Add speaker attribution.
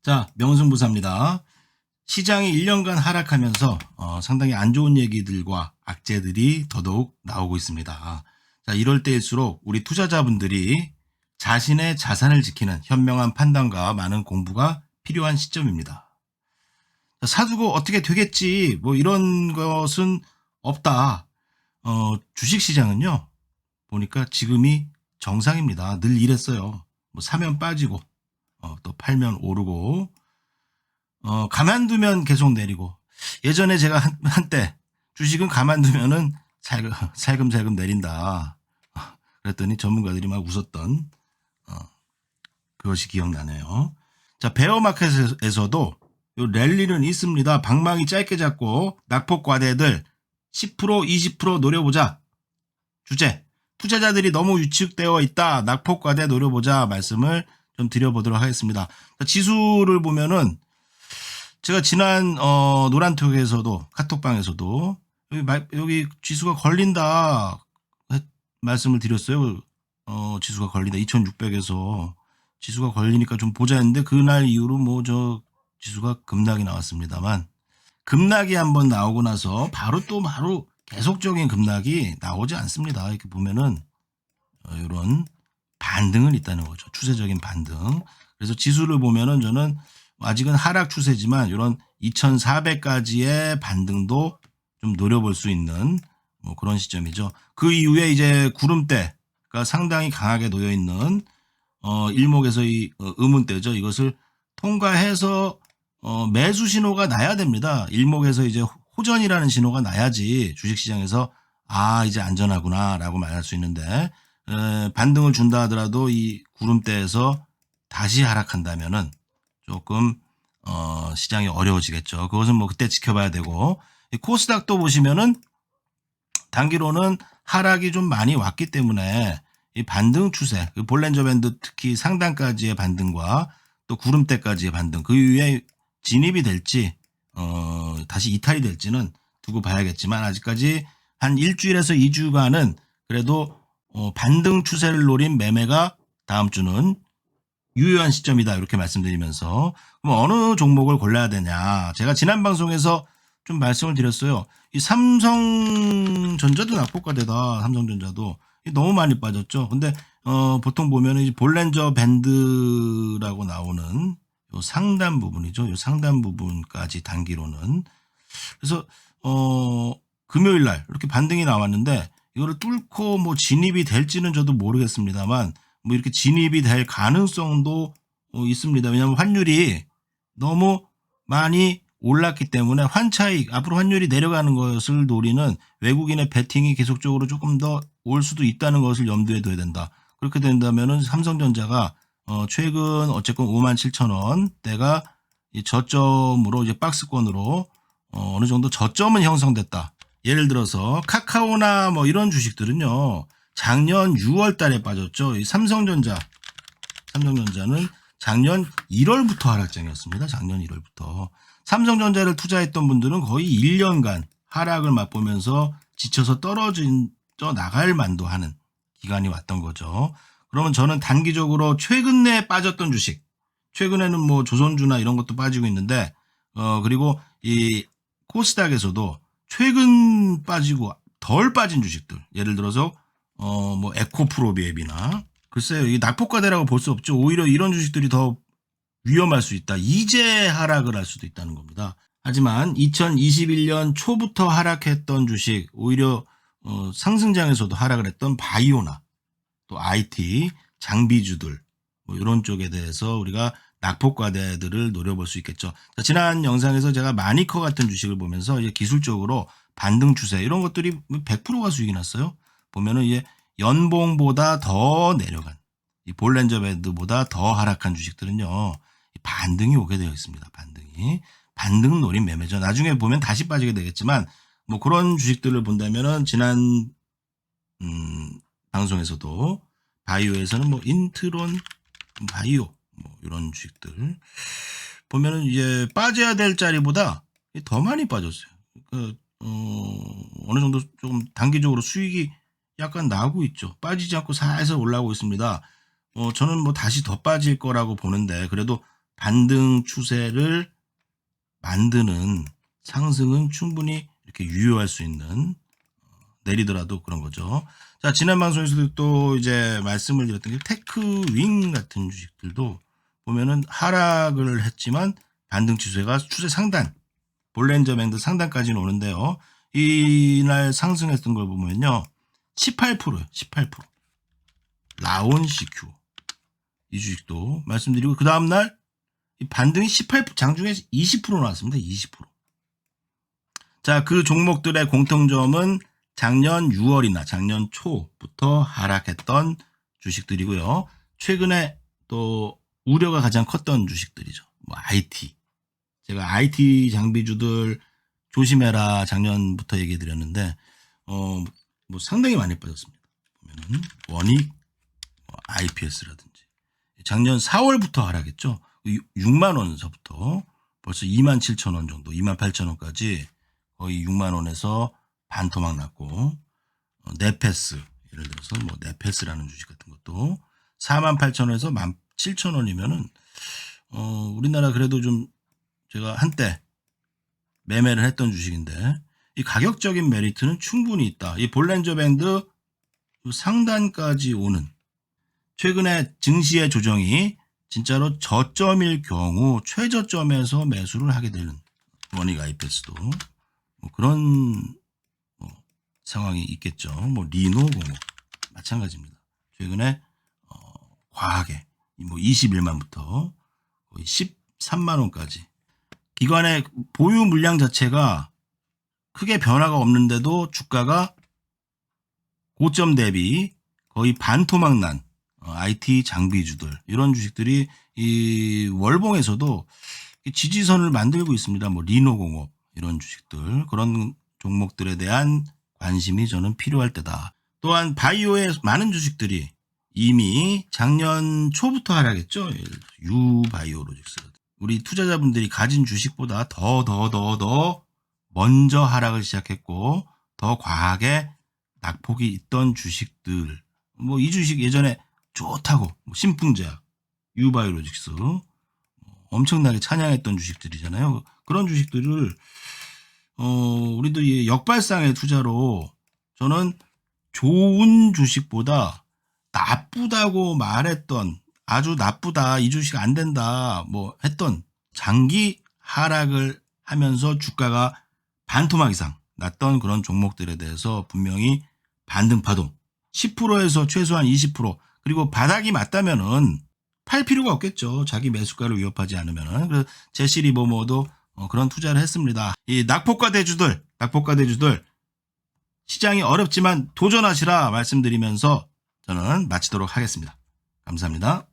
Speaker 1: 자, 명승부사입니다. 시장이 1년간 하락하면서 상당히 안 좋은 얘기들과 악재들이 더더욱 나오고 있습니다. 자, 이럴 때일수록 우리 투자자분들이 자신의 자산을 지키는 현명한 판단과 많은 공부가 필요한 시점입니다. 자, 사두고 어떻게 되겠지 뭐 이런 것은 없다. 주식시장은요 보니까 지금이 정상입니다. 늘 이랬어요. 뭐 사면 빠지고 또 팔면 오르고 가만두면 계속 내리고. 예전에 제가 한때 주식은 가만두면은 살금살금 내린다. 그랬더니 전문가들이 막 웃었던 그것이 기억나네요. 자, 베어마켓에서도 요 랠리는 있습니다. 방망이 짧게 잡고 낙폭과대들 10% 20% 노려보자. 주제, 투자자들이 너무 위축되어 있다. 낙폭과대 노려보자 말씀을 좀 드려보도록 하겠습니다. 지수를 보면은 제가 지난 노란톡에서도 카톡방에서도 여기 지수가 걸린다 말씀을 드렸어요. 지수가 걸린다. 2600에서 지수가 걸리니까 좀 보자 했는데 그날 이후로 뭐 지수가 급락이 나왔습니다만, 급락이 한번 나오고 나서 바로 계속적인 급락이 나오지 않습니다. 이렇게 보면은 이런 반등은 있다는 거죠. 추세적인 반등. 그래서 지수를 보면은 저는 아직은 하락 추세지만 이런 2400까지의 반등도 좀 노려볼 수 있는 뭐 그런 시점이죠. 그 이후에 이제 구름대가 상당히 강하게 놓여 있는 일목에서 이 의문대죠. 이것을 통과해서 매수 신호가 나야 됩니다. 일목에서 이제 호전이라는 신호가 나야지 주식시장에서 이제 안전하구나라고 말할 수 있는데, 반등을 준다 하더라도 이 구름대에서 다시 하락한다면은 조금 시장이 어려워지겠죠. 그것은 뭐 그때 지켜봐야 되고, 코스닥도 보시면은 단기로는 하락이 좀 많이 왔기 때문에 이 반등 추세, 볼렌저 밴드 특히 상단까지의 반등과 또 구름대까지의 반등, 그 이후에 진입이 될지 다시 이탈이 될지는 두고 봐야겠지만, 아직까지 한 일주일에서 2주간은 그래도 반등 추세를 노린 매매가 다음 주는 유효한 시점이다 이렇게 말씀드리면서, 그럼 어느 종목을 골라야 되냐, 제가 지난 방송에서 좀 말씀을 드렸어요. 이 삼성전자도 낙폭과대다. 삼성전자도 너무 많이 빠졌죠. 근데 보통 보면은 볼렌저 밴드라고 나오는 요 상단 부분이죠. 요 상단 부분까지 단기로는. 그래서 금요일 날 이렇게 반등이 나왔는데 이거를 뚫고 뭐 진입이 될지는 저도 모르겠습니다만, 뭐 이렇게 진입이 될 가능성도 있습니다. 왜냐하면 환율이 너무 많이 올랐기 때문에 환차익, 앞으로 환율이 내려가는 것을 노리는 외국인의 베팅이 계속적으로 조금 더 올 수도 있다는 것을 염두에 둬야 된다. 그렇게 된다면은 삼성전자가 최근 어쨌건 57,000원대가 저점으로 이제 박스권으로 어느 정도 저점은 형성됐다. 예를 들어서 카카오나 뭐 이런 주식들은요, 작년 6월 달에 빠졌죠. 이 삼성전자는 작년 1월부터 하락장이었습니다. 작년 1월부터. 삼성전자를 투자했던 분들은 거의 1년간 하락을 맛보면서 지쳐서 떨어져 나갈 만도 하는 기간이 왔던 거죠. 그러면 저는 단기적으로 최근에 빠졌던 주식, 최근에는 뭐 조선주나 이런 것도 빠지고 있는데, 그리고 이 코스닥에서도 최근 빠지고 덜 빠진 주식들, 예를 들어서 뭐 에코프로비앱이나, 글쎄요, 이 낙폭과대라고 볼 수 없죠. 오히려 이런 주식들이 더 위험할 수 있다. 이제 하락을 할 수도 있다는 겁니다. 하지만 2021년 초부터 하락했던 주식, 오히려 상승장에서도 하락을 했던 바이오나 또 IT, 장비주들 뭐 이런 쪽에 대해서 우리가 낙폭과대들을 노려볼 수 있겠죠. 자, 지난 영상에서 제가 마니커 같은 주식을 보면서 이제 기술적으로 반등 추세 이런 것들이 100%가 수익이 났어요. 보면은 이제 연봉보다 더 내려간, 이 볼렌저 밴드보다 더 하락한 주식들은요, 반등이 오게 되어 있습니다. 반등 노린 매매죠. 나중에 보면 다시 빠지게 되겠지만, 뭐 그런 주식들을 본다면은 지난 방송에서도 바이오에서는 뭐 인트론 바이오 뭐 이런 주식들 보면은 이제 빠져야 될 자리보다 더 많이 빠졌어요. 그러니까 어느 정도 조금 단기적으로 수익이 약간 나고 있죠. 빠지지 않고 살살 올라오고 있습니다. 저는 뭐 다시 더 빠질 거라고 보는데, 그래도 반등 추세를 만드는 상승은 충분히 이렇게 유효할 수 있는, 내리더라도 그런 거죠. 자, 지난 방송에서도 또 이제 말씀을 드렸던 게 테크윙 같은 주식들도 보면은 하락을 했지만 반등 추세가 추세 상단, 볼렌저 밴드 상단까지는 오는데요. 이날 상승했던 걸 보면요. 18%예요. 18%. 라온 CQ. 이 주식도 말씀드리고, 그 다음날 반등이 18%, 장중에 20% 나왔습니다. 20%. 자, 그 종목들의 공통점은 작년 6월이나 작년 초부터 하락했던 주식들이고요. 최근에 또 우려가 가장 컸던 주식들이죠. 뭐 IT. 제가 IT 장비주들 조심해라 작년부터 얘기 드렸는데, 뭐 상당히 많이 빠졌습니다. 보면은 원익, IPS라든지. 작년 4월부터 하락했죠. 6만 원서부터 벌써 2만 7천 원 정도, 2만 8천 원까지 거의 6만 원에서 반토막 났고, 네페스, 예를 들어서 뭐 네페스라는 주식 같은 것도 4만 8천 원에서 1만 7천 원이면은, 우리나라 그래도 좀 제가 한때 매매를 했던 주식인데, 이 가격적인 메리트는 충분히 있다. 이 볼렌저 밴드 상단까지 오는, 최근에 증시의 조정이 진짜로 저점일 경우 최저점에서 매수를 하게 되는, 원익 IPS도 뭐 그런 상황이 있겠죠. 뭐 리노공업 마찬가지입니다. 최근에 과하게 뭐 21만부터 거의 13만 원까지, 기관의 보유 물량 자체가 크게 변화가 없는데도 주가가 고점 대비 거의 반토막 난 IT 장비주들, 이런 주식들이 이 월봉에서도 지지선을 만들고 있습니다. 뭐 리노공업, 이런 주식들, 그런 종목들에 대한 관심이 저는 필요할 때다. 또한 바이오의 많은 주식들이 이미 작년 초부터 하락했죠. 유바이오로직스. 우리 투자자분들이 가진 주식보다 더 먼저 하락을 시작했고, 더 과하게 낙폭이 있던 주식들, 뭐 이 주식 예전에 좋다고, 뭐 신풍제약, 유바이오로직스 엄청나게 찬양했던 주식들이잖아요. 그런 주식들을 우리도 이 역발상의 투자로, 저는 좋은 주식보다 나쁘다고 말했던, 아주 나쁘다, 이 주식 안 된다 뭐 했던, 장기 하락을 하면서 주가가 반토막 이상 났던 그런 종목들에 대해서 분명히 반등 파동 10%에서 최소한 20%, 그리고 바닥이 맞다면은 팔 필요가 없겠죠. 자기 매수가를 위협하지 않으면은. 그래서 제시리버모도 그런 투자를 했습니다. 이 낙폭과 대주들 시장이 어렵지만 도전하시라 말씀드리면서 저는 마치도록 하겠습니다. 감사합니다.